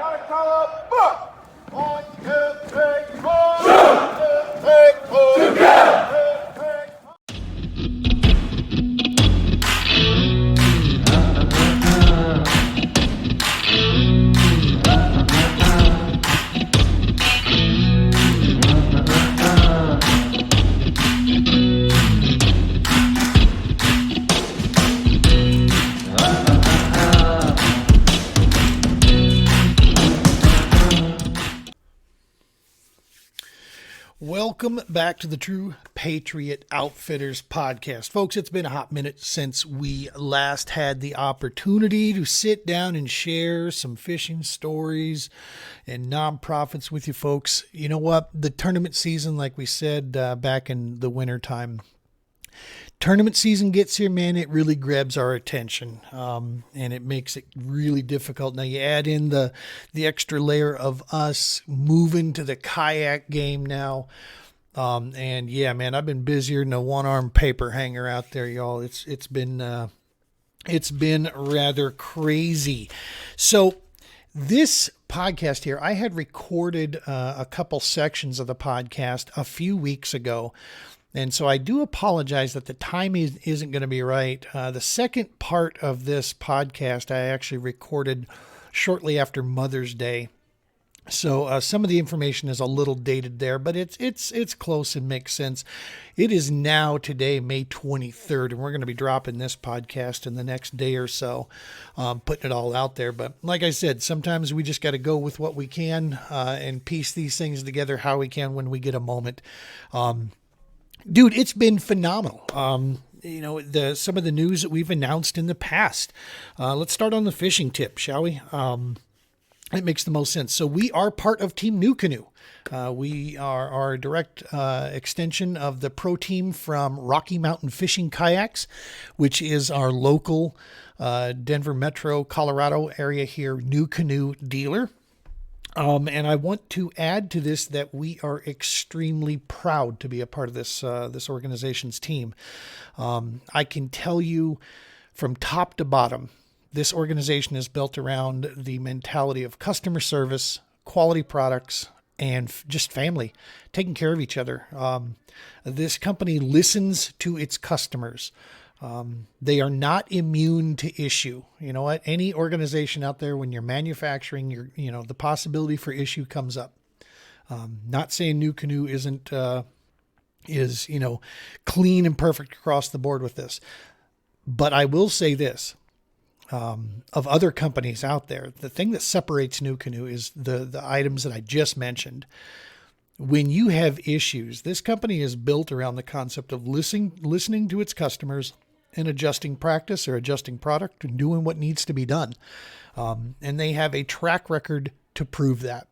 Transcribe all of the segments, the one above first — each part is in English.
Gotta call up, book. 1, 2, 3, 4. 1, 2, 3, 4. Together. Welcome back to the True Patriot Outfitters podcast. Folks, it's been a hot minute since we last had the opportunity to sit down and share some fishing stories and nonprofits with you folks. You know what? The tournament season, like we said back in the winter time, tournament season gets here, man, it really grabs our attention, and it makes it really difficult. Now you add in the extra layer of us moving to the kayak game now. And yeah, man, I've been busier than a one-armed paper hanger out there, y'all. It's been rather crazy. So this podcast here, I had recorded a couple sections of the podcast a few weeks ago. And so I do apologize that the timing isn't going to be right. The second part of this podcast I actually recorded shortly after Mother's Day. So some of the information is a little dated there, but it's close and makes sense. It is now today, May 23rd, and we're going to be dropping this podcast in the next day or so, putting it all out there. But like I said, sometimes we just got to go with what we can and piece these things together how we can when we get a moment. Dude, it's been phenomenal. Some of the news that we've announced in the past. Let's start on the fishing tip, shall we? It makes the most sense. So we are part of Team Nucanoe. We are our direct extension of the pro team from Rocky Mountain Fishing Kayaks, which is our local Denver Metro, Colorado area here Nucanoe dealer. And I want to add to this that we are extremely proud to be a part of this organization's team. I can tell you from top to bottom, this organization is built around the mentality of customer service, quality products, and just family, taking care of each other. This company listens to its customers. They are not immune to issue. You know what? Any organization out there, when you're manufacturing, the possibility for issue comes up. Not saying Nucanoe is clean and perfect across the board with this, but I will say this. Of other companies out there, the thing that separates Nucanoe is the items that I just mentioned. When you have issues, this company is built around the concept of listening to its customers and adjusting practice or adjusting product and doing what needs to be done. And they have a track record to prove that.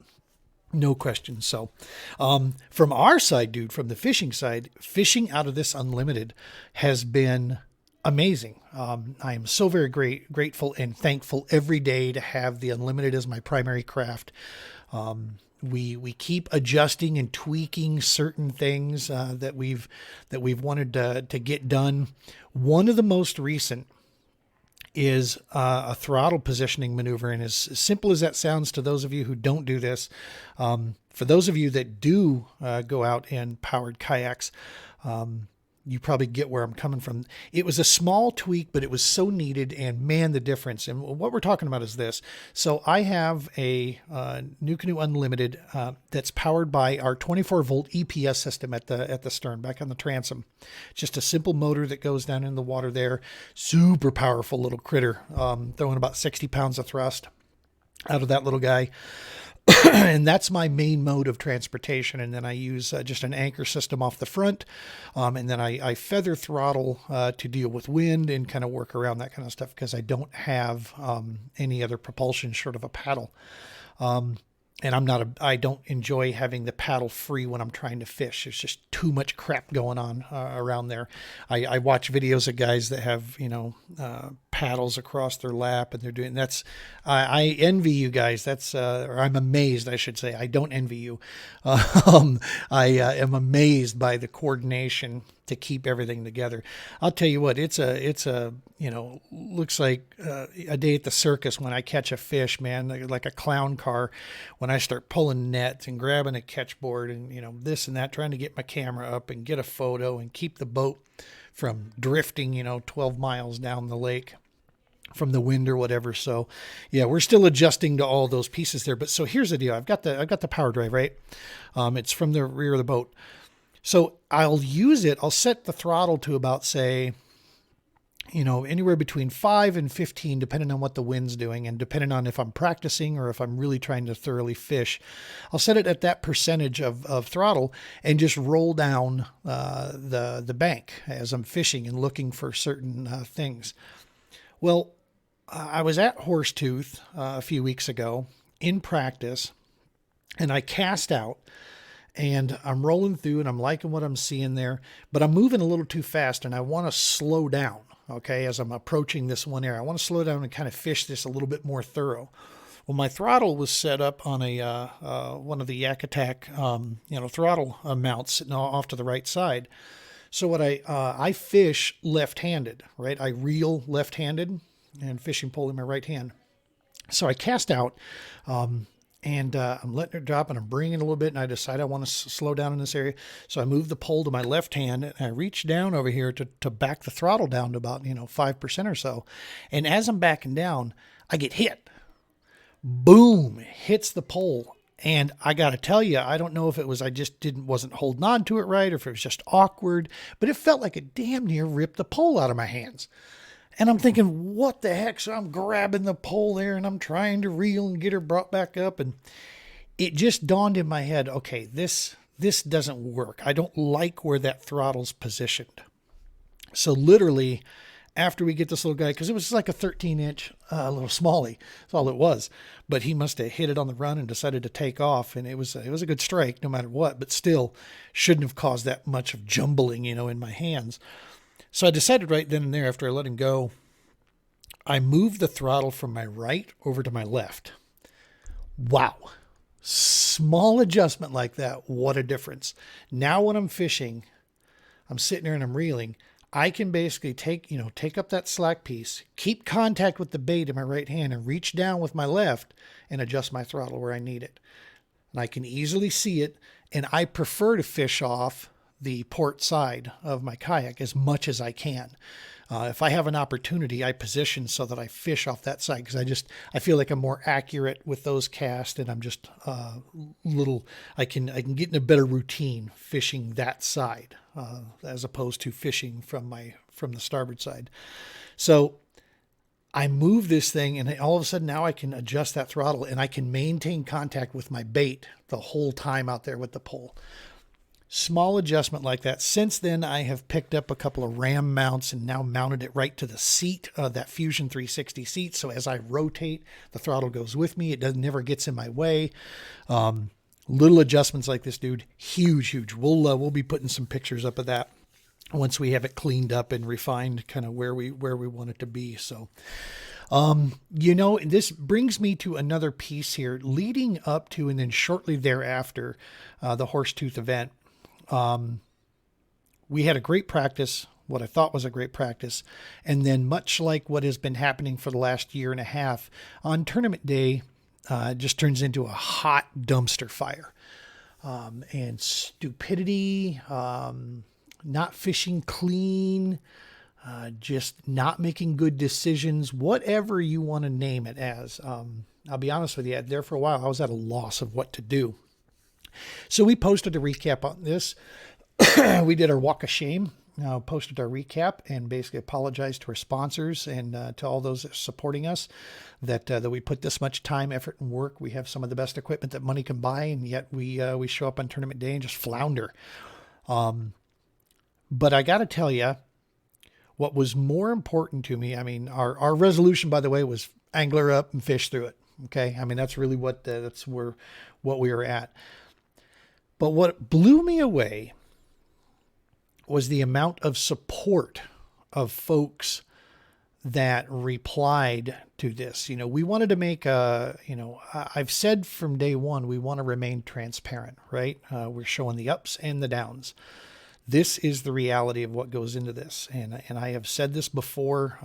No question. So from our side, dude, from the fishing side, fishing out of this Unlimited has been amazing. I am so very grateful and thankful every day to have the Unlimited as my primary craft. We keep adjusting and tweaking certain things that we've wanted to get done. One of the most recent is a throttle positioning maneuver, and as simple as that sounds to those of you who don't do this, for those of you that do go out in powered kayaks, you probably get where I'm coming from. It was a small tweak, but it was so needed, and man, the difference. And what we're talking about is this. So I have a Nucanoe Unlimited that's powered by our 24-volt EPS system at the stern, back on the transom. Just a simple motor that goes down in the water there. Super powerful little critter, throwing about 60 pounds of thrust out of that little guy. And that's my main mode of transportation. And then I use just an anchor system off the front. And then I feather throttle to deal with wind and kind of work around that kind of stuff because I don't have any other propulsion short of a paddle. And I don't enjoy having the paddle free when I'm trying to fish. There's just too much crap going on around there. I watch videos of guys that have, paddles across their lap and they're doing that's, I envy you guys. That's, or I'm amazed, I should say. I don't envy you. I am amazed by the coordination to keep everything together. I'll tell you what, it's a looks like a day at the circus when I catch a fish, man, like a clown car, when I start pulling nets and grabbing a catch board and, this and that, trying to get my camera up and get a photo and keep the boat from drifting, 12 miles down the lake from the wind or whatever. So yeah, we're still adjusting to all those pieces there. But so here's the deal. I've got the power drive, right? It's from the rear of the boat. So I'll use it. I'll set the throttle to about, say, anywhere between 5 and 15, depending on what the wind's doing and depending on if I'm practicing or if I'm really trying to thoroughly fish. I'll set it at that percentage of throttle and just roll down the bank as I'm fishing and looking for certain things. Well, I was at Horsetooth a few weeks ago in practice, and I cast out. And I'm rolling through and I'm liking what I'm seeing there, but I'm moving a little too fast and I want to slow down. Okay. As I'm approaching this one area, I want to slow down and kind of fish this a little bit more thorough. Well, my throttle was set up on one of the Yak Attack, throttle mounts sitting off to the right side. So what I fish left-handed, right? I reel left-handed and fishing pole in my right hand. So I cast out, and I'm letting it drop and I'm bringing it a little bit, and I decide I want to slow down in this area. So I move the pole to my left hand and I reach down over here to back the throttle down to about, 5% or so. And as I'm backing down, I get hit. Boom, hits the pole. And I got to tell you, I don't know if it was I just wasn't holding on to it right or if it was just awkward, but it felt like it damn near ripped the pole out of my hands. And I'm thinking, what the heck? So I'm grabbing the pole there and I'm trying to reel and get her brought back up. And it just dawned in my head, okay, this doesn't work. I don't like where that throttle's positioned. So literally, after we get this little guy, because it was like a 13-inch little smallie, that's all it was. But he must have hit it on the run and decided to take off. And it was a good strike no matter what, but still shouldn't have caused that much of jumbling, in my hands. So I decided right then and there, after I let him go, I moved the throttle from my right over to my left. Wow. Small adjustment like that. What a difference. Now when I'm fishing, I'm sitting there and I'm reeling. I can basically take up that slack piece, keep contact with the bait in my right hand and reach down with my left and adjust my throttle where I need it. And I can easily see it. And I prefer to fish off the port side of my kayak as much as I can. If I have an opportunity, I position so that I fish off that side because I feel like I'm more accurate with those casts, and I'm just I can get in a better routine fishing that side as opposed to fishing from the starboard side. So I move this thing, and all of a sudden now I can adjust that throttle and I can maintain contact with my bait the whole time out there with the pole. Small adjustment like that. Since then, I have picked up a couple of ram mounts and now mounted it right to the seat of that Fusion 360 seat. So as I rotate, the throttle goes with me. It never gets in my way. Little adjustments like this, dude. Huge, huge. We'll be putting some pictures up of that once we have it cleaned up and refined, kind of where we want it to be. So, this brings me to another piece here leading up to and then shortly thereafter the Horsetooth event. We had a great practice, what I thought was a great practice. And then much like what has been happening for the last year and a half, on tournament day, it just turns into a hot dumpster fire. And stupidity, not fishing clean, just not making good decisions, whatever you want to name it as. I'll be honest with you, there for a while, I was at a loss of what to do. So we posted a recap on this. We did our walk of shame, posted our recap and basically apologized to our sponsors and to all those supporting us that we put this much time, effort, and work. We have some of the best equipment that money can buy, and yet we show up on tournament day and just flounder. But I got to tell you, what was more important to me, I mean, our resolution, by the way, was angler up and fish through it. Okay. I mean, that's really what we were at. But what blew me away was the amount of support of folks that replied to this. We wanted to make I've said from day one, we want to remain transparent, right? We're showing the ups and the downs. This is the reality of what goes into this. And I have said this before.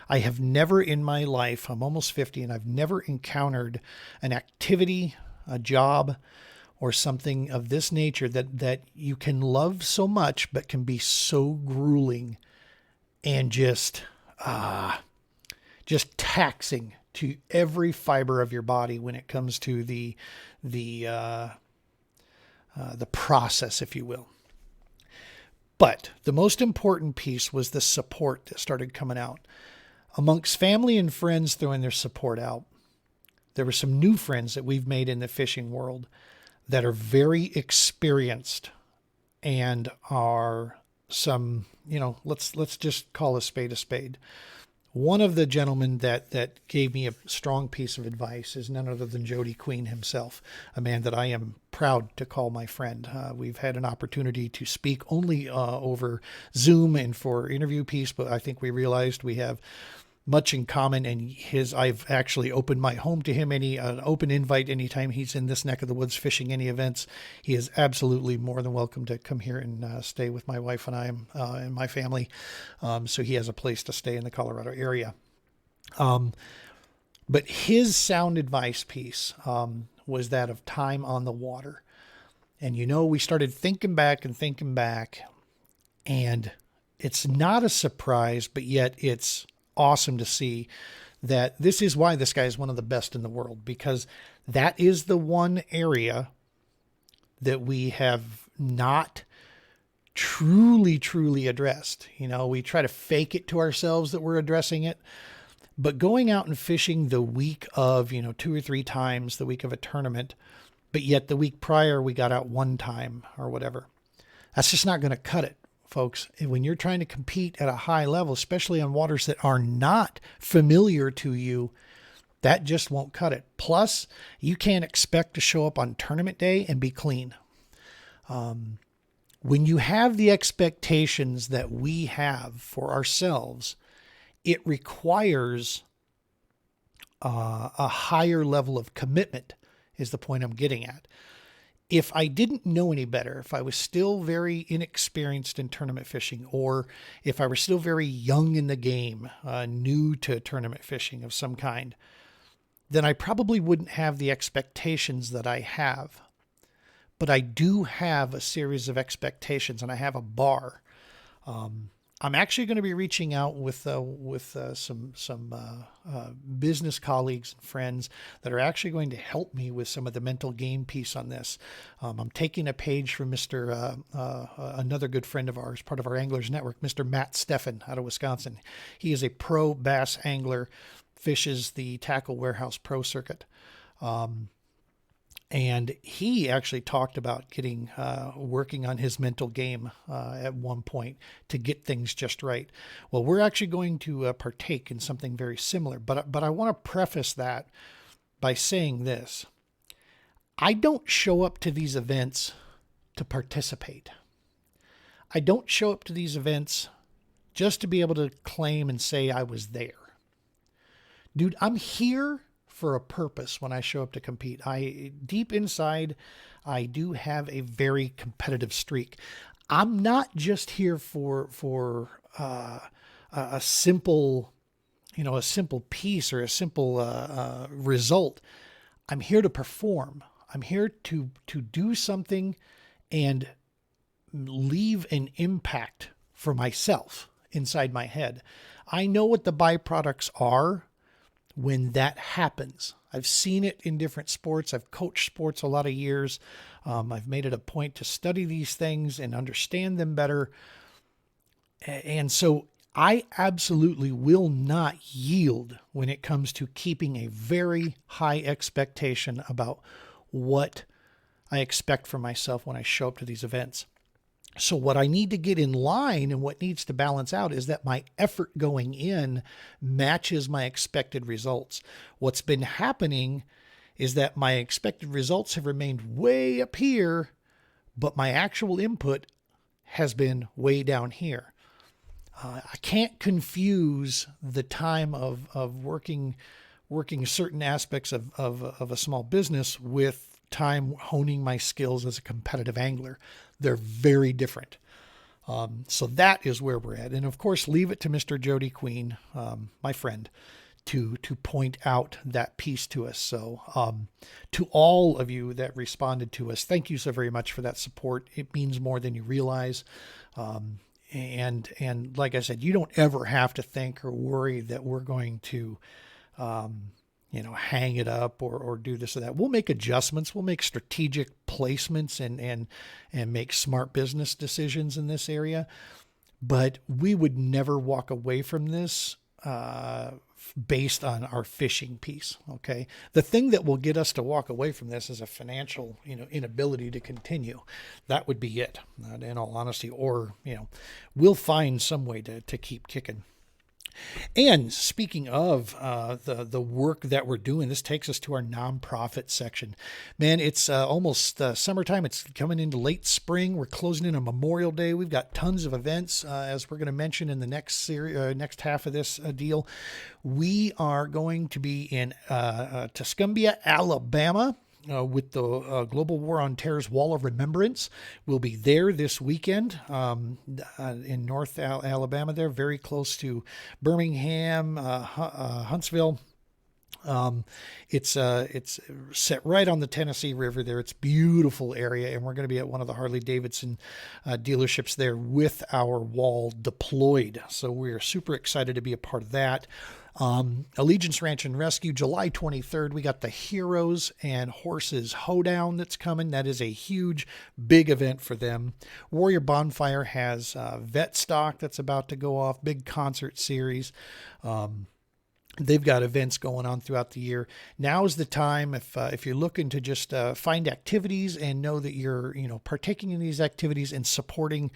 I have never in my life, I'm almost 50, and I've never encountered an activity, a job, or something of this nature that you can love so much, but can be so grueling and just taxing to every fiber of your body when it comes to the process, if you will. But the most important piece was the support that started coming out. Amongst family and friends throwing their support out, there were some new friends that we've made in the fishing world that are very experienced and are some, let's just call a spade a spade. One of the gentlemen that gave me a strong piece of advice is none other than Jody Queen himself, a man that I am proud to call my friend. We've had an opportunity to speak only over Zoom and for interview piece, but I think we realized we have much in common, and I've actually opened my home to him, an open invite anytime he's in this neck of the woods fishing any events. He is absolutely more than welcome to come here and stay with my wife and I and my family. So he has a place to stay in the Colorado area. But his sound advice piece was that of time on the water. And we started thinking back, and it's not a surprise, but yet it's awesome to see that this is why this guy is one of the best in the world, because that is the one area that we have not truly addressed. We try to fake it to ourselves that we're addressing it, but going out and fishing the week of, 2 or 3 times the week of a tournament, but yet the week prior we got out 1 time or whatever, that's just not going to cut it. Folks, when you're trying to compete at a high level, especially on waters that are not familiar to you, that just won't cut it. Plus, you can't expect to show up on tournament day and be clean. When you have the expectations that we have for ourselves, it requires a higher level of commitment, is the point I'm getting at. If I didn't know any better, if I was still very inexperienced in tournament fishing, or if I were still very young in the game, new to tournament fishing of some kind, then I probably wouldn't have the expectations that I have. But I do have a series of expectations, and I have a bar. I'm actually going to be reaching out with some business colleagues and friends that are actually going to help me with some of the mental game piece on this. I'm taking a page from another good friend of ours, part of our Anglers Network, Mr. Matt Steffen out of Wisconsin. He is a pro bass angler, fishes the Tackle Warehouse Pro Circuit. And he actually talked about working on his mental game at one point to get things just right. Well, we're actually going to partake in something very similar, but I want to preface that by saying this. I don't show up to these events to participate. I don't show up to these events just to be able to claim and say I was there. Dude, I'm here for a purpose when I show up to compete. Deep inside, I do have a very competitive streak. I'm not just here for a simple, a simple piece or a simple result. I'm here to perform. I'm here to do something and leave an impact for myself inside my head. I know what the byproducts are when that happens. I've seen it in different sports. I've coached sports a lot of years. I've made it a point to study these things and understand them better. And so I absolutely will not yield when it comes to keeping a very high expectation about what I expect from myself when I show up to these events. So what I need to get in line and what needs to balance out is that my effort going in matches my expected results. What's been happening is that my expected results have remained way up here, but my actual input has been way down here. I can't confuse the time of working certain aspects of a small business with time honing my skills as a competitive angler. They're very different. So that is where we're at. And of course, leave it to Mr. Jody Queen, my friend, to point out that piece to us. So to all of you that responded to us, thank you so very much for that support. It means more than you realize. And like I said, you don't ever have to think or worry that we're going to, hang it up or do this or that. We'll make adjustments. We'll make strategic placements and make smart business decisions in this area. But we would never walk away from this based on our fishing piece. Okay. The thing that will get us to walk away from this is a financial, inability to continue. That would be it, in all honesty, or, we'll find some way to keep kicking. And speaking of the work that we're doing, this takes us to our nonprofit section. Man, it's almost summertime. It's coming into late spring. We're closing in on Memorial Day. We've got tons of events, as we're going to mention in the next next half of this deal. We are going to be in Tuscumbia, Alabama. With the Global War on Terror's Wall of Remembrance. We'll be there this weekend in North Alabama there, very close to Birmingham, Huntsville. It's set right on the Tennessee River there. It's a beautiful area, and we're going to be at one of the Harley-Davidson dealerships there with our wall deployed. So we're super excited to be a part of that. Allegiance Ranch and Rescue, July 23rd. We got the Heroes and Horses Hoedown that's coming. That is a huge, big event for them. Warrior Bonfire has vet stock that's about to go off, big concert series. They've got events going on throughout the year. Now is the time, if you're looking to just find activities and know that you're partaking in these activities and supporting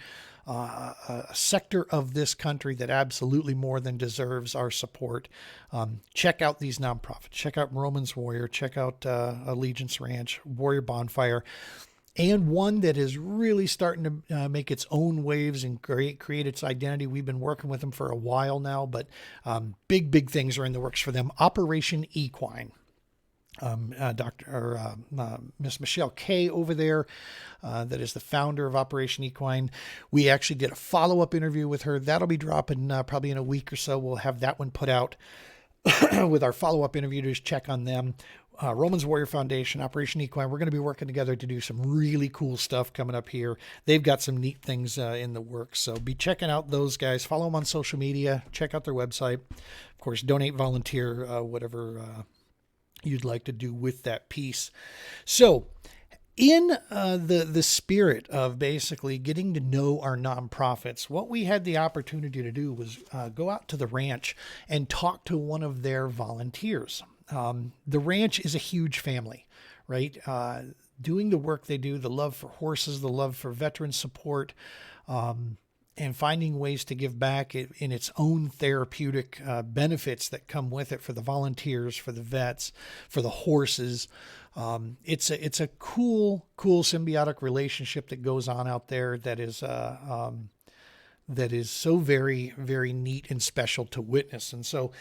a sector of this country that absolutely more than deserves our support. Check out these nonprofits. Check out Romans Warrior. Check out Allegiance Ranch, Warrior Bonfire. And one that is really starting to make its own waves and create its identity. We've been working with them for a while now, but big things are in the works for them. Operation Equine. Miss Michelle Kay over there, that is the founder of Operation Equine. We actually did a follow-up interview with her. That'll be dropping probably in a week or so. We'll have that one put out with our follow-up interview to just check on them. Romans Warrior Foundation, Operation Equine. We're going to be working together to do some really cool stuff coming up here. They've got some neat things in the works. So be checking out those guys. Follow them on social media. Check out their website. Of course, donate, volunteer, whatever you'd like to do with that piece. So in the spirit of basically getting to know our nonprofits, what we had the opportunity to do was go out to the ranch and talk to one of their volunteers. The ranch is a huge family, right? Doing the work they do, the love for horses, the love for veteran support, and finding ways to give back in its own therapeutic benefits that come with it for the volunteers, for the vets, for the horses. It's a cool symbiotic relationship that goes on out there that is so very, very neat and special to witness. And so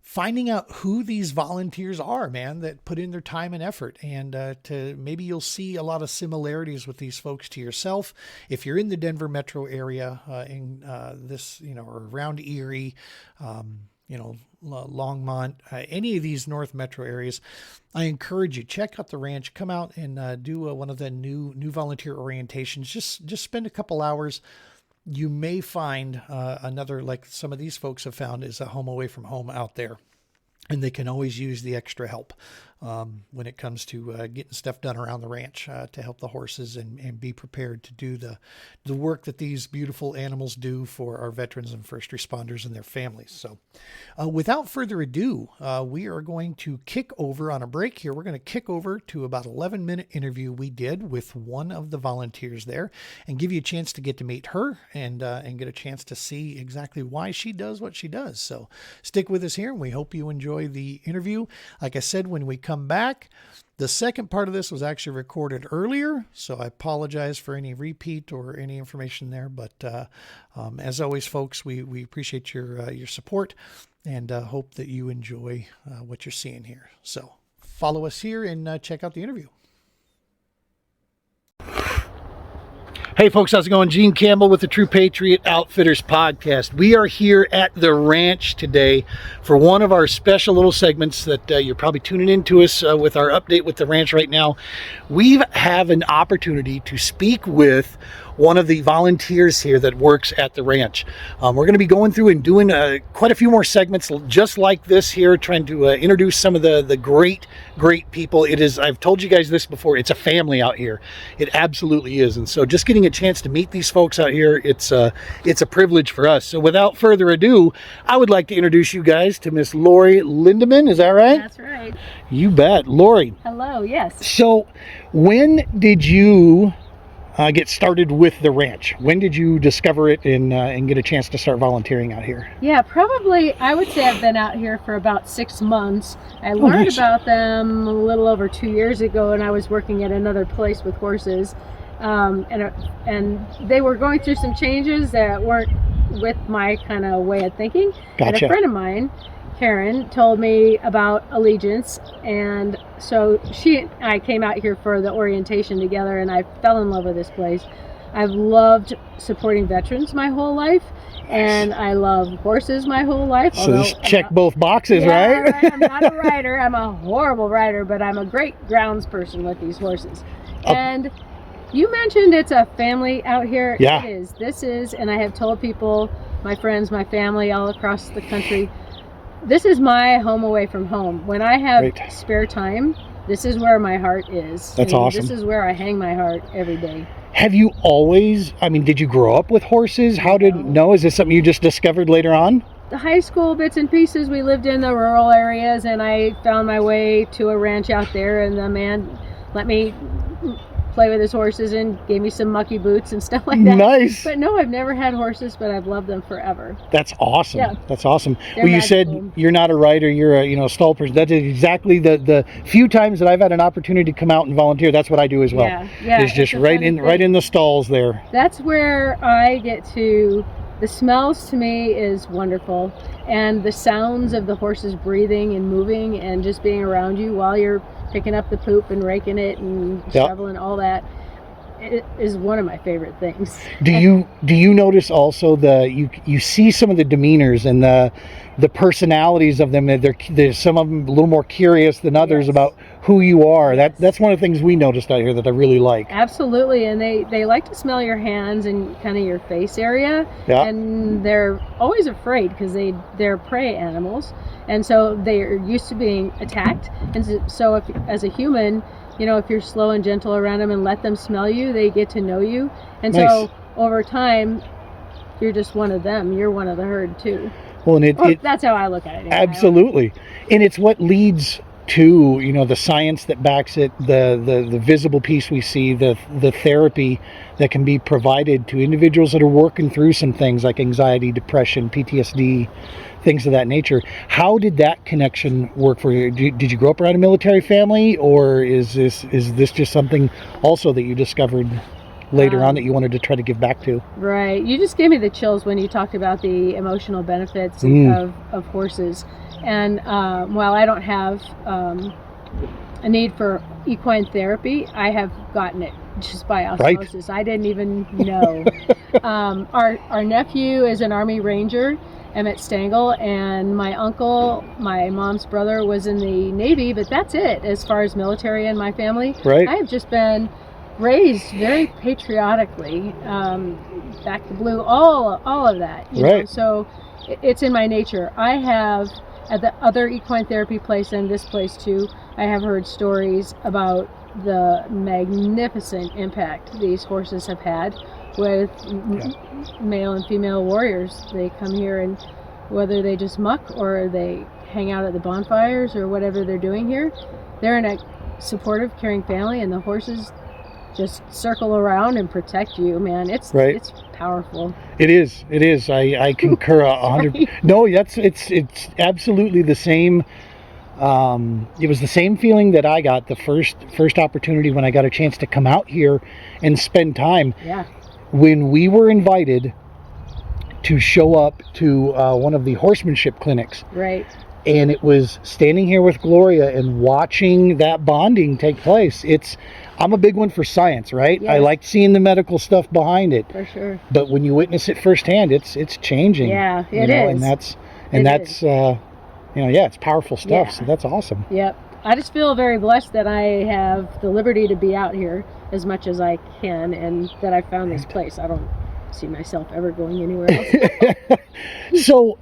finding out who these volunteers are, man, that put in their time and effort, and to maybe you'll see a lot of similarities with these folks to yourself. If you're in the Denver metro area, in this, or around Erie, Longmont, any of these North Metro areas, I encourage you, check out the ranch, come out and do one of the new volunteer orientations. Just spend a couple hours. You may find another, like some of these folks have found, is a home away from home out there. And they can always use the extra help when it comes to getting stuff done around the ranch to help the horses and be prepared to do the work that these beautiful animals do for our veterans and first responders and their families. So without further ado, we are going to kick over on a break here. We're going to kick over to about 11-minute interview we did with one of the volunteers there and give you a chance to get to meet her and get a chance to see exactly why she does what she does. So stick with us here, and we hope you enjoy the interview. Like I said, when we come back, the second part of this was actually recorded earlier, so I apologize for any repeat or any information there. But as always, folks, we appreciate your support and hope that you enjoy what you're seeing here. So follow us here and check out the interview. Hey folks, how's it going? Gene Campbell with the True Patriot Outfitters podcast. We are here at the ranch today for one of our special little segments that you're probably tuning into us with our update with the ranch right now. We have an opportunity to speak with one of the volunteers here that works at the ranch. We're going to be going through and doing quite a few more segments just like this here, trying to introduce some of the great people. It is, I've told you guys this before, it's a family out here. It absolutely is. And so just getting a chance to meet these folks out here, it's a privilege for us. So without further ado, I would like to introduce you guys to Miss Lori Lindemann. Is that right? That's right. You bet. Lori. Hello, yes. So when did you get started with the ranch? When did you discover it and get a chance to start volunteering out here? Yeah, probably, I would say I've been out here for about 6 months. I learned nice. about them a little over 2 years ago, and I was working at another place with horses. And they were going through some changes that weren't with my kind of way of thinking. Gotcha. And a friend of mine, Karen, told me about Allegiance, and so she and I came out here for the orientation together, and I fell in love with this place. I've loved supporting veterans my whole life, and I love horses my whole life. So just check both boxes, yeah, right? I'm not a rider. I'm a horrible rider, but I'm a great grounds person with these horses. And you mentioned it's a family out here. Yeah. It is. This is, and I have told people, my friends, my family all across the country, this is my home away from home. When I have spare time, this is where my heart is. That's awesome. This is where I hang my heart every day. Have you always, did you grow up with horses? Is this something you just discovered later on? The high school bits and pieces, we lived in the rural areas, and I found my way to a ranch out there, and the man let me play with his horses and gave me some mucky boots and stuff like that. Nice. But no, I've never had horses, but I've loved them forever. That's awesome. Yeah. That's awesome. They're well, you magical. said you're not a rider, you're a stall person. That is exactly the few times that I've had an opportunity to come out and volunteer. That's what I do as well. Yeah. It's just right in the stalls there. That's where I get to. The smells to me is wonderful, and the sounds of the horses breathing and moving and just being around you while you're picking up the poop and raking it and shoveling all that, it is one of my favorite things. Do you notice also you see some of the demeanors and the personalities of them? There's some of them a little more curious than others about who you are. That's one of the things we noticed out here that I really like. Absolutely, and they like to smell your hands and kind of your face area. Yeah. And they're always afraid because they're prey animals, and so they're used to being attacked. And so if, as a human, if you're slow and gentle around them and let them smell you, they get to know you. And so over time, you're just one of them. You're one of the herd too. Well, and that's how I look at it. Absolutely. And it's what leads to, the science that backs it, the visible piece we see, the therapy that can be provided to individuals that are working through some things like anxiety, depression, PTSD, things of that nature. How did that connection work for you? Did you grow up around a military family, or is this just something also that you discovered later on that you wanted to try to give back to? Right. You just gave me the chills when you talked about the emotional benefits of horses. And while I don't have a need for equine therapy, I have gotten it just by osmosis. Right. I didn't even know. Our nephew is an Army Ranger, Emmett Stengel, and my uncle, my mom's brother, was in the Navy, but that's it as far as military in my family. Right. I have just been raised very patriotically, back to blue, all of that. You know? So it's in my nature. I have, at the other equine therapy place and this place too, I have heard stories about the magnificent impact these horses have had with male and female warriors. They come here, and whether they just muck or they hang out at the bonfires or whatever they're doing here, they're in a supportive, caring family, and the horses just circle around and protect you, man. It's powerful. It is. I concur 100. No, it's absolutely the same. It was the same feeling that I got the first opportunity when I got a chance to come out here and spend time. Yeah. When we were invited to show up to one of the horsemanship clinics. Right. And it was standing here with Gloria and watching that bonding take place. I'm a big one for science, right? Yes. I like seeing the medical stuff behind it. For sure. But when you witness it firsthand, it's changing. Yeah, it is. is. And that's it's powerful stuff. Yeah. So that's awesome. Yep. I just feel very blessed that I have the liberty to be out here as much as I can, and that I found this place. I don't see myself ever going anywhere else. So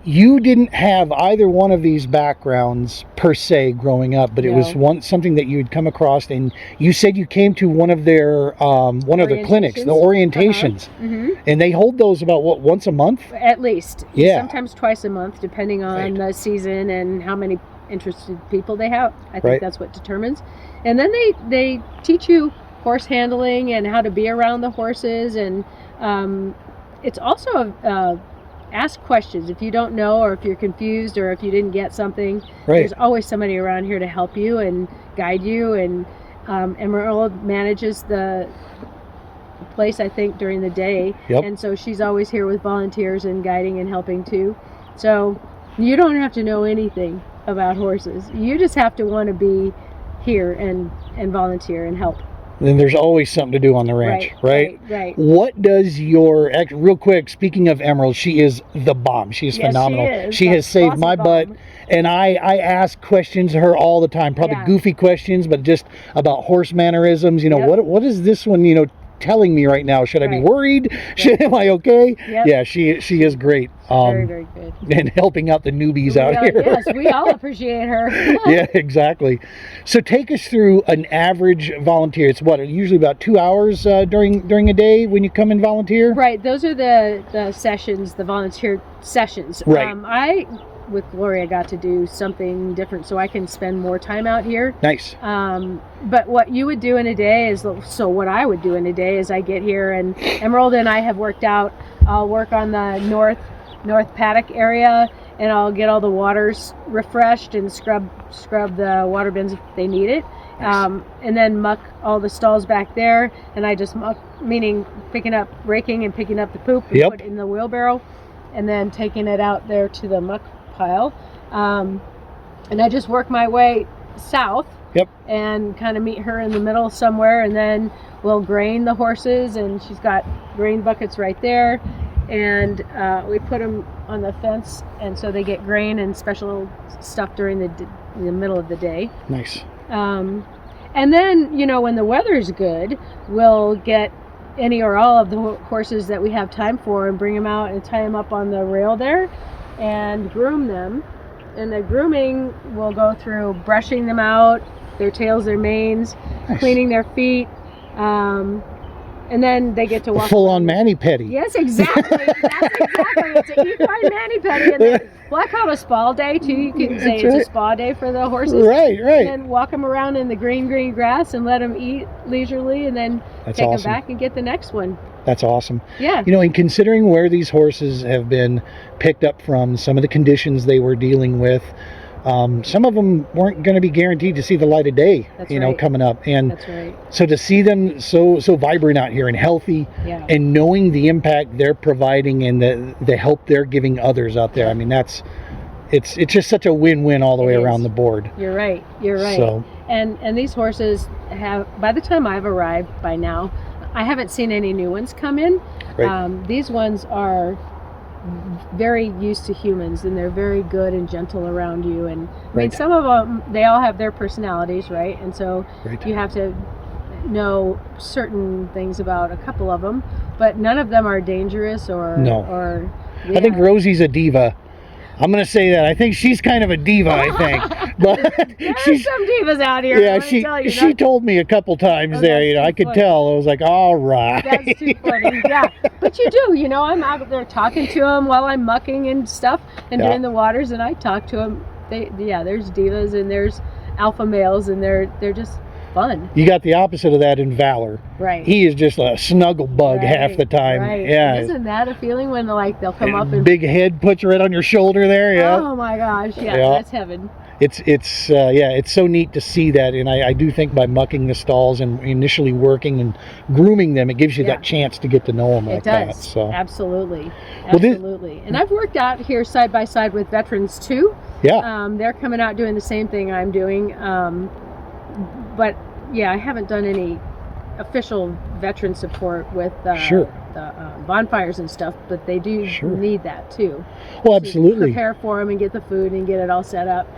you didn't have either one of these backgrounds per se growing up, but it was something that you had come across, and you said you came to one of their clinics, the orientations, and they hold those about once a month, at least. Yeah, sometimes twice a month, depending on the season and how many interested people they have. I think that's what determines. And then they teach you horse handling and how to be around the horses, and it's also ask questions if you don't know, or if you're confused, or if you didn't get something. There's always somebody around here to help you and guide you. And Emerald manages the place, I think, during the day, and so she's always here with volunteers and guiding and helping too. So you don't have to know anything about horses. You just have to want to be here and volunteer and help. Then there's always something to do on the ranch, right? Right. What does real quick, speaking of Emerald, she is the bomb. She is phenomenal. She has saved my butt. And I ask questions to her all the time, probably goofy questions, but just about horse mannerisms. What is this one, telling me right now? Should I be worried? Am I okay? Yep. Yeah, she is great. Very, very good. And helping out the newbies out here. Yes, we all appreciate her. Yeah, exactly. So take us through an average volunteer. It's usually about 2 hours during a day when you come and volunteer? Right. Those are the sessions, the volunteer sessions. Right. I, with Gloria, got to do something different so I can spend more time out here. Nice. But what you would do in a day is, what I would do in a day is I get here, and Emerald and I have worked out. I'll work on the north paddock area, and I'll get all the waters refreshed and scrub the water bins if they need it. Nice. And then muck all the stalls back there, and I just muck, meaning raking and picking up the poop and put it in the wheelbarrow, and then taking it out there to the muck pile. And I just work my way south. And kind of meet her in the middle somewhere, and then we'll grain the horses, and she's got grain buckets right there, and we put them on the fence, and so they get grain and special stuff during the middle of the day. Nice. And then, when the weather's good, we'll get any or all of the horses that we have time for and bring them out and tie them up on the rail there and groom them. And the grooming will go through brushing them out, their tails, their manes, cleaning their feet, and then they get to walk. Full-on mani-pedi. Yes, exactly. That's exactly. It's an equine mani-pedi. And then we'll call it a spa day too. You can say it's a spa day for the horses. Right. And then walk them around in the green grass and let them eat leisurely, and then take them back and get the next one. That's awesome. Yeah. In considering where these horses have been picked up from, some of the conditions they were dealing with, some of them weren't going to be guaranteed to see the light of day, coming up. And that's right. So to see them so vibrant out here and healthy, and knowing the impact they're providing and the help they're giving others out there, I mean, it's just such a win-win all the way around the board. You're right. So, and these horses have, by the time I've arrived by now, I haven't seen any new ones come in. Right. These ones are very used to humans, and they're very good and gentle around you. And I mean, some of them, they all have their personalities, right? And so you have to know certain things about a couple of them, but none of them are dangerous or. I think Rosie's a diva. I'm going to say that. I think she's kind of a diva, I think. But there's some divas out here. Yeah, she told me a couple times there, I could tell. I was like, all right. That's too funny, yeah. But you do, I'm out there talking to them while I'm mucking and stuff and doing the waters, and I talk to them. There's divas and there's alpha males, and they're just fun. You got the opposite of that in Valor. Right. He is just a snuggle bug half the time. Right. Yeah. Isn't that a feeling when they'll come up and big head puts right on your shoulder there? Yeah. Oh my gosh, yeah. That's heaven. it's so neat to see that. And I do think by mucking the stalls and initially working and grooming them, it gives you that chance to get to know them like that. So absolutely. And I've worked out here side by side with veterans too. They're coming out doing the same thing I'm doing. But I haven't done any official veteran support with the bonfires and stuff, but they do need that too. Well, absolutely. To prepare for them and get the food and get it all set up.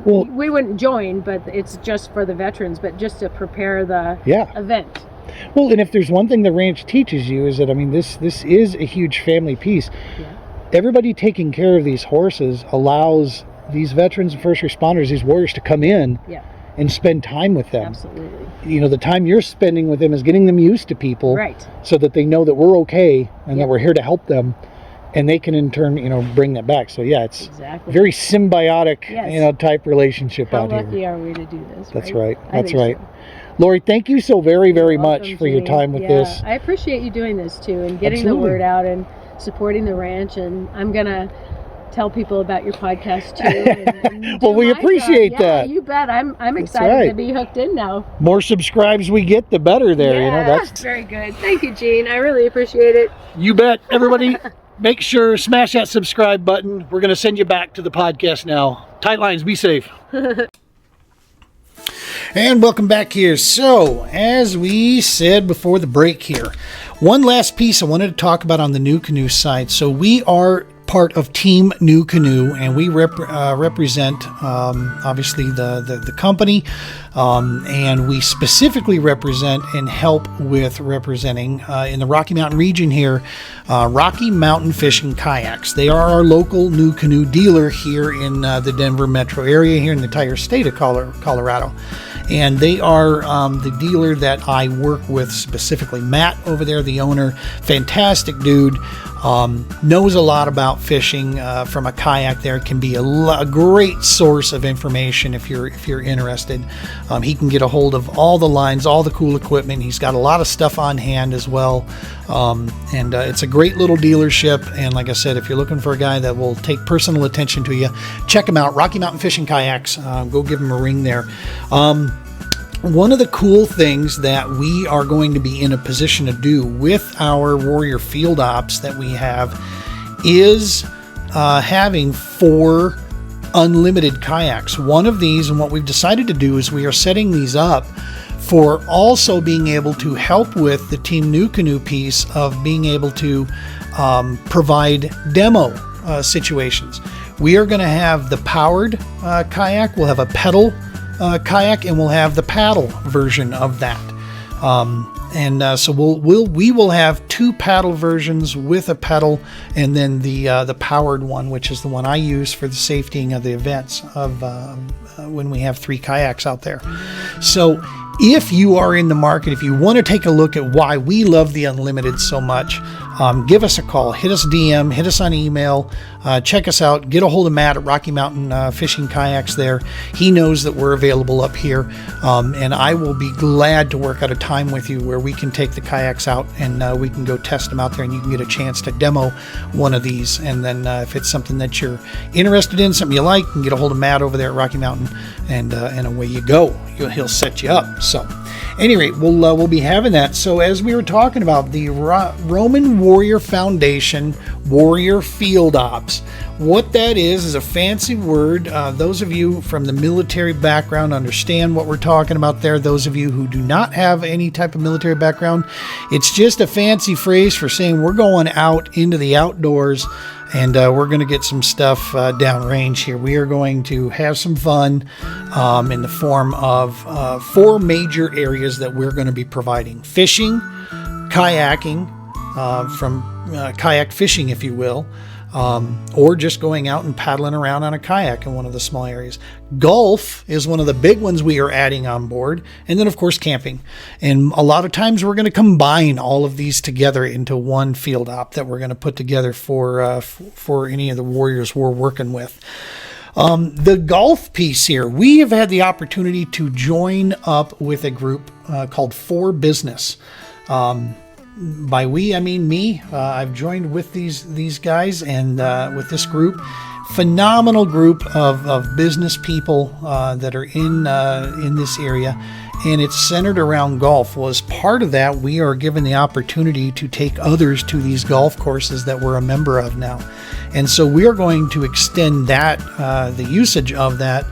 Well, we wouldn't join, but it's just for the veterans, but just to prepare the event. Well, and if there's one thing the ranch teaches you is that, I mean, this is a huge family piece. Everybody taking care of these horses allows these veterans and first responders, these warriors, to come in and spend time with them. Absolutely. You know, the time you're spending with them is getting them used to people, right? So that they know that we're okay and that we're here to help them, and they can in turn, bring that back. So it's very symbiotic, type relationship out here. How lucky are we to do this? That's right. That's right. Lori, thank you so very, very much for your time with this. I appreciate you doing this too, and getting the word out and supporting the ranch. And I'm gonna tell people about your podcast too. And well, we appreciate that. Yeah, you bet. I'm excited to be hooked in now. More subscribes we get, the better there. That's very good. Thank you, Gene. I really appreciate it. You bet. Everybody, make sure, smash that subscribe button. We're going to send you back to the podcast now. Tight lines, be safe. And welcome back here. So, as we said before the break here, one last piece I wanted to talk about on the Nucanoe side. So we are part of Team Nucanoe, and we represent obviously the company, and we specifically represent and help with representing in the Rocky Mountain region here, Rocky Mountain Fishing Kayaks. They are our local Nucanoe dealer here in the Denver metro area, here in the entire state of Colorado. And they are the dealer that I work with specifically. Matt over there, the owner, fantastic dude, knows a lot about fishing from a kayak. There can be a great source of information if you're interested. He can get a hold of all the lines, all the cool equipment. He's got a lot of stuff on hand as well, and it's a great little dealership. And like I said, if you're looking for a guy that will take personal attention to you, check him out. Rocky Mountain Fishing Kayaks. Go give him a ring there. One of the cool things that we are going to be in a position to do with our Warrior Field Ops that we have is having 4 unlimited kayaks. One of these, and what we've decided to do is we are setting these up for also being able to help with the Team Nucanoe piece of being able to provide demo situations. We are going to have the powered kayak. We'll have a pedal kayak, and we'll have the paddle version of that. So we will have 2 paddle versions with a pedal, and then the powered one, which is the one I use for the safetying of the events of when we have 3 kayaks out there. So if you are in the market, if you want to take a look at why we love the Unlimited so much, give us a call, hit us DM, hit us on email, check us out, get a hold of Matt at Rocky Mountain Fishing Kayaks there. He knows that we're available up here, and I will be glad to work out a time with you where we can take the kayaks out and we can go test them out there, and you can get a chance to demo one of these. And then if it's something that you're interested in, something you like, you can get a hold of Matt over there at Rocky Mountain, and away you go. He'll set you up. So at any rate, we'll be having that. So as we were talking about the Roman Warrior Foundation Warrior Field Ops, what that is a fancy word. Those of you from the military background understand what we're talking about there. Those of you who do not have any type of military background, it's just a fancy phrase for saying we're going out into the outdoors, and we're going to get some stuff downrange here. We are going to have some fun in the form of 4 major areas that we're going to be providing: fishing, kayaking, from kayak fishing, if you will, or just going out and paddling around on a kayak in one of the small areas. Golf is one of the big ones we are adding on board. And then, of course, camping. And a lot of times we're going to combine all of these together into one field op that we're going to put together for any of the warriors we're working with. The golf piece here, we have had the opportunity to join up with a group called For Business. By we, I mean me. I've joined with these guys and with this group. phenomenal group of business people that are in this area, and it's centered around golf. Well, as part of that, we are given the opportunity to take others to these golf courses that we're a member of now. And so we are going to extend that, the usage of that,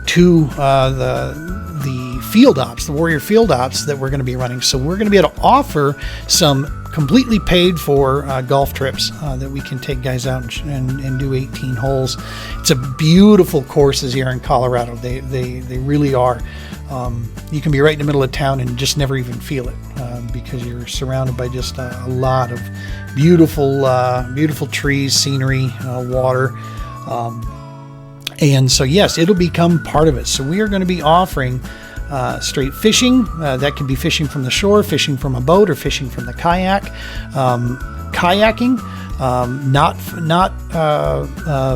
to the field ops, the Warrior field ops that we're going to be running. So we're going to be able to offer some completely paid for golf trips that we can take guys out and do 18 holes. It's a beautiful courses here in Colorado. They really are. You can be right in the middle of town and just never even feel it because you're surrounded by just a lot of beautiful trees, scenery, water. And so, yes, it'll become part of it. So we are going to be offering straight fishing. That could be fishing from the shore, fishing from a boat, or fishing from the kayak. Kayaking, not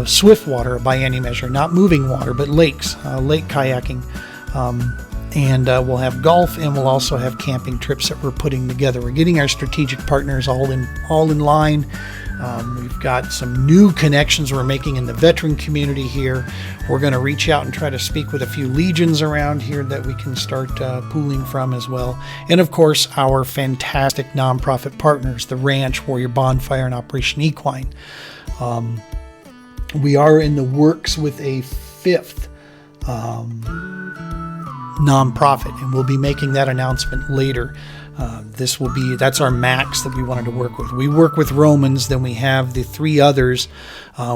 swift water by any measure, not moving water, but lakes, lake kayaking. And we'll have golf, and we'll also have camping trips that we're putting together. We're getting our strategic partners all in line. We've got some new connections we're making in the veteran community here. We're going to reach out and try to speak with a few legions around here that we can start pooling from as well. And of course, our fantastic nonprofit partners, the Ranch, Warrior Bonfire, and Operation Equine. We are in the works with a fifth nonprofit, and we'll be making that announcement later. That's our max that we wanted to work with. We work with Romans, then we have the three others.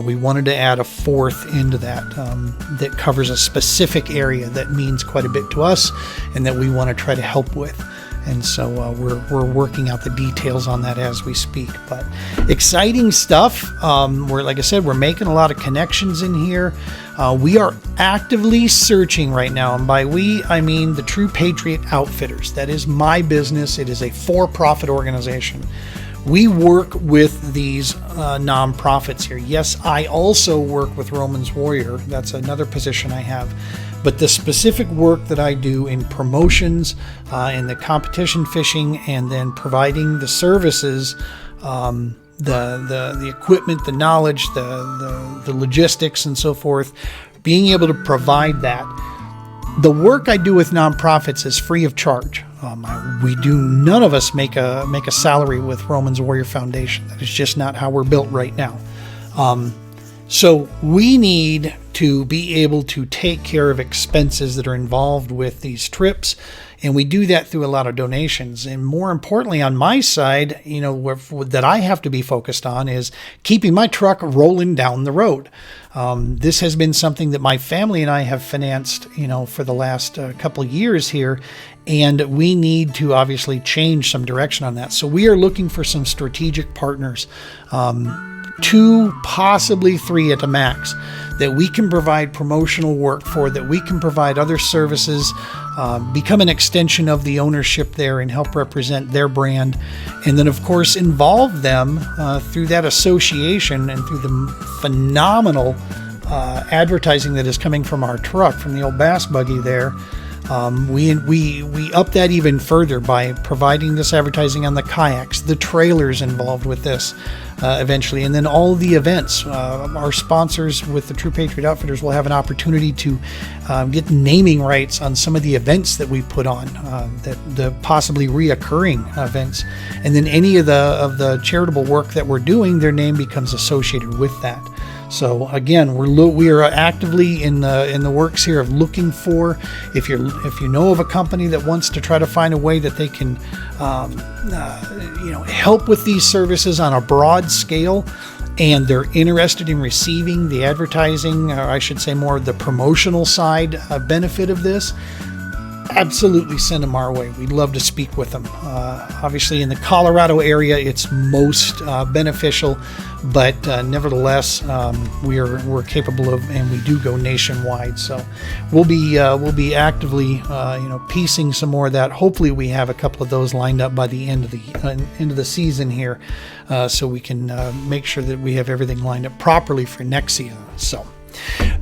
We wanted to add a fourth into that that covers a specific area that means quite a bit to us and that we want to try to help with. And so we're working out the details on that as we speak. But exciting stuff. Like I said, we're making a lot of connections in here. We are actively searching right now, and by we, I mean the True Patriot Outfitters. That is my business. It is a for-profit organization. We work with these nonprofits here. Yes, I also work with Romans Warrior. That's another position I have. But the specific work that I do in promotions, in the competition fishing, and then providing the services, the equipment, the knowledge, the logistics, and so forth, being able to provide that. The work I do with nonprofits is free of charge. None of us make a salary with Romans Warrior Foundation. That is just not how we're built right now. So we need to be able to take care of expenses that are involved with these trips. And we do that through a lot of donations. And more importantly, on my side, that I have to be focused on is keeping my truck rolling down the road. This has been something that my family and I have financed, for the last couple of years here. And we need to obviously change some direction on that. So we are looking for some strategic partners, 2, possibly 3 at the max, that we can provide promotional work for, that we can provide other services, become an extension of the ownership there and help represent their brand. And then, of course, involve them through that association and through the phenomenal advertising that is coming from our truck, from the old bass buggy there. We up that even further by providing this advertising on the kayaks, the trailers involved with this eventually, and then all the events. Our sponsors with the True Patriot Outfitters will have an opportunity to get naming rights on some of the events that we put on, the possibly reoccurring events, and then any of the charitable work that we're doing, their name becomes associated with that. So again, we are actively in the works here of looking for, if you know of a company that wants to try to find a way that they can help with these services on a broad scale, and they're interested in receiving the advertising, or I should say more of the promotional side benefit of this, absolutely send them our way. We'd love to speak with them. Obviously, in the Colorado area, it's most beneficial, but nevertheless, we're capable of, and we do go nationwide. So we'll be actively, piecing some more of that. Hopefully, we have a couple of those lined up by the end of the season here, so we can make sure that we have everything lined up properly for next season. So.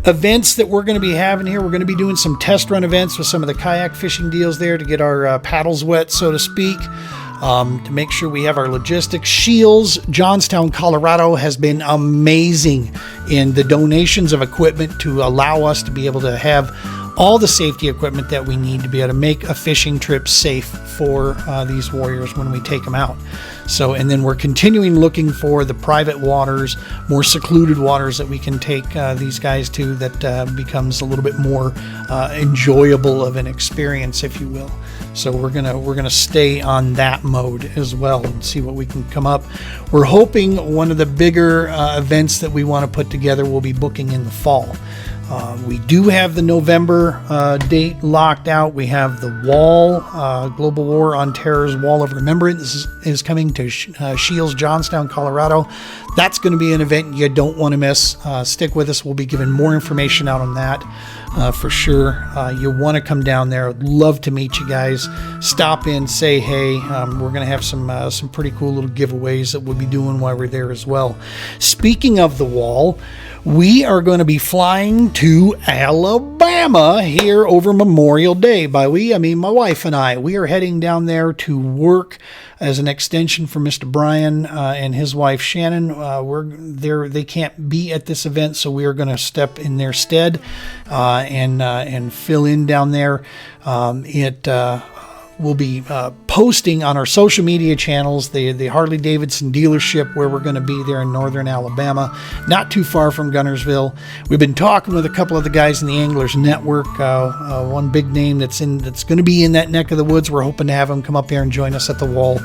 Events that we're going to be having here, we're going to be doing some test run events with some of the kayak fishing deals there to get our paddles wet, so to speak. to make sure we have our logistics. Shields, Johnstown, Colorado has been amazing in the donations of equipment to allow us to be able to have all the safety equipment that we need to be able to make a fishing trip safe for these warriors when we take them out. So, and then we're continuing looking for the private waters, more secluded waters that we can take these guys to, that becomes a little bit more enjoyable of an experience, if you will. So we're gonna stay on that mode as well and see what we can come up. We're hoping one of the bigger events that we want to put together will be booking in the fall. We do have the November date locked out. We have the Wall, Global War on Terror's Wall of Remembrance is coming to Shields, Johnstown, Colorado. That's going to be an event you don't want to miss. Stick with us. We'll be giving more information out on that for sure. You'll want to come down there. I'd love to meet you guys. Stop in, say hey. We're going to have some pretty cool little giveaways that we'll be doing while we're there as well. Speaking of the Wall, we are going to be flying to Alabama here over Memorial Day. By we, I mean my wife and I. We are heading down there to work as an extension for Mr. Brian and his wife Shannon. We're there; they can't be at this event, so we are going to step in their stead and fill in down there. We'll be posting on our social media channels the Harley Davidson dealership where we're going to be there in northern Alabama, not too far from Gunnersville. We've been talking with a couple of the guys in the Anglers Network. One big name that's going to be in that neck of the woods. We're hoping to have him come up here and join us at the Wall.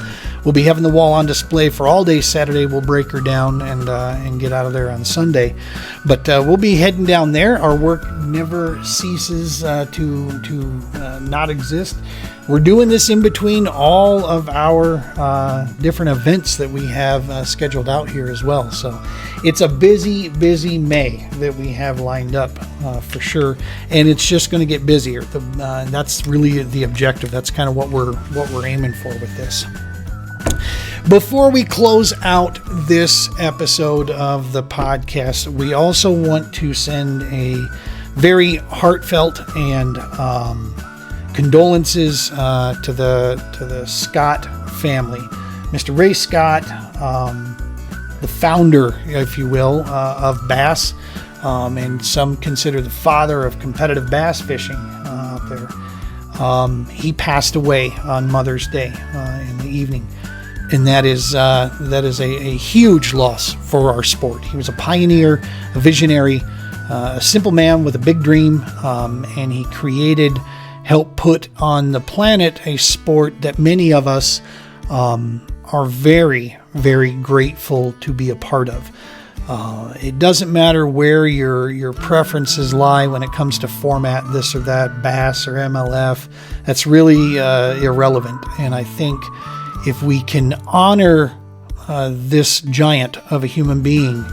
We'll be having the Wall on display for all day Saturday. We'll break her down and get out of there on Sunday. But we'll be heading down there. Our work never ceases to not exist. We're doing this in between all of our different events that we have scheduled out here as well. So it's a busy May that we have lined up for sure, and it's just going to get busier. That's really the objective. That's kind of what we're aiming for with this. Before we close out this episode of the podcast, we also want to send a very heartfelt and condolences to the Scott family. Mr. Ray Scott, the founder, if you will, of bass, and some consider the father of competitive bass fishing out there. He passed away on Mother's Day in the evening, and that is a huge loss for our sport. He was a pioneer, a visionary, a simple man with a big dream, and he helped put on the planet a sport that many of us are very, very grateful to be a part of. It doesn't matter where your preferences lie when it comes to format, this or that, bass or MLF. That's really irrelevant. And I think if we can honor this giant of a human being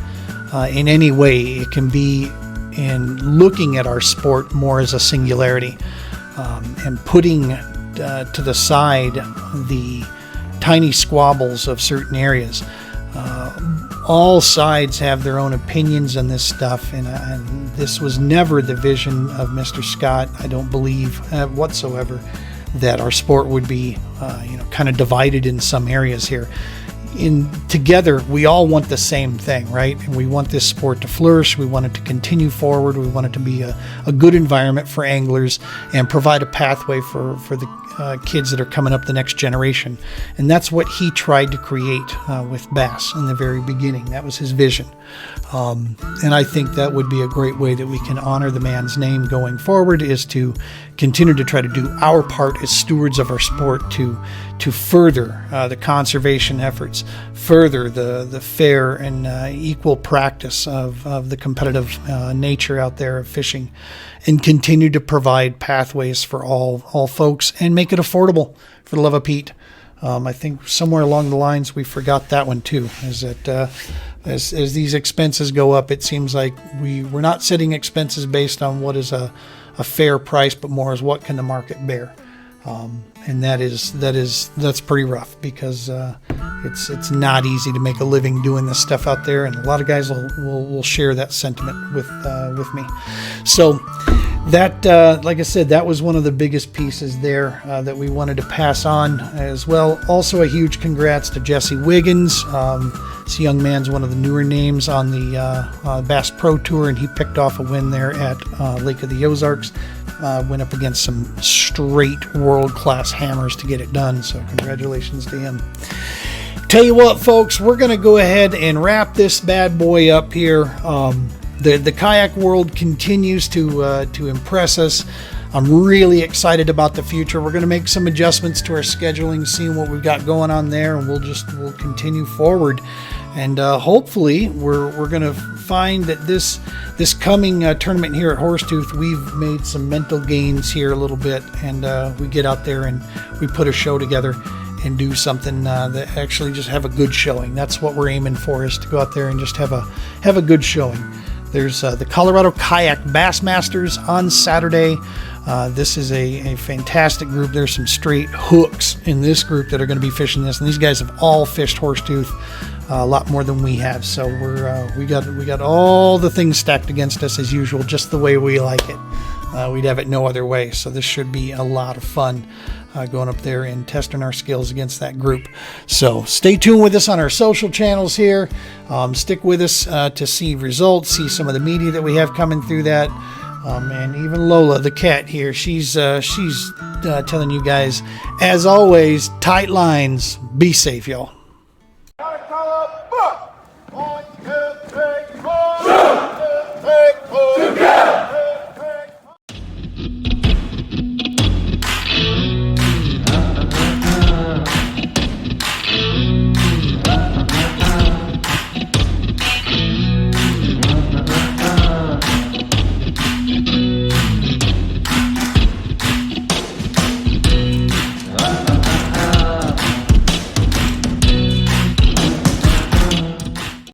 in any way, it can be in looking at our sport more as a singularity. And putting to the side the tiny squabbles of certain areas. All sides have their own opinions on this stuff, and this was never the vision of Mr. Scott. I don't believe whatsoever that our sport would be kind of divided in some areas here. Together, we all want the same thing, right? And we want this sport to flourish. We want it to continue forward. We want it to be a good environment for anglers and provide a pathway for the kids that are coming up, the next generation. And that's what he tried to create with bass in the very beginning. That was his vision. And I think that would be a great way that we can honor the man's name going forward, is to continue to try to do our part as stewards of our sport to further the conservation efforts, further the fair and equal practice of the competitive nature out there of fishing, and continue to provide pathways for all folks and make it affordable, for the love of Pete. I think somewhere along the lines we forgot that one too, is that as these expenses go up, it seems like we're not setting expenses based on what is a fair price, but more as what can the market bear. And that's pretty rough, because it's not easy to make a living doing this stuff out there, and a lot of guys will share that sentiment with me. So that, like I said, that was one of the biggest pieces there that we wanted to pass on as well. Also, a huge congrats to Jesse Wiggins. This young man's one of the newer names on the Bass Pro Tour, and he picked off a win there at Lake of the Ozarks. Went up against some straight world-class hammers to get it done, so congratulations to him. Tell you what, folks, we're going to go ahead and wrap this bad boy up here. The kayak world continues to impress us. I'm really excited about the future. We're going to make some adjustments to our scheduling, seeing what we've got going on there, and we'll continue forward. And hopefully, we're going to find that this coming tournament here at Horsetooth, we've made some mental gains here a little bit, and we get out there and we put a show together and do something that actually just have a good showing. That's what we're aiming for, is to go out there and just have a good showing. There's the Colorado Kayak Bassmasters on Saturday. This is a fantastic group. There's some straight hooks in this group that are going to be fishing this, and these guys have all fished Horsetooth a lot more than we have. So we got all the things stacked against us as usual, just the way we like it. We'd have it no other way. So this should be a lot of fun going up there and testing our skills against that group. So stay tuned with us on our social channels here. Stick with us to see results, see some of the media that we have coming through that. And even Lola, the cat here, she's telling you guys, as always, tight lines, be safe, y'all.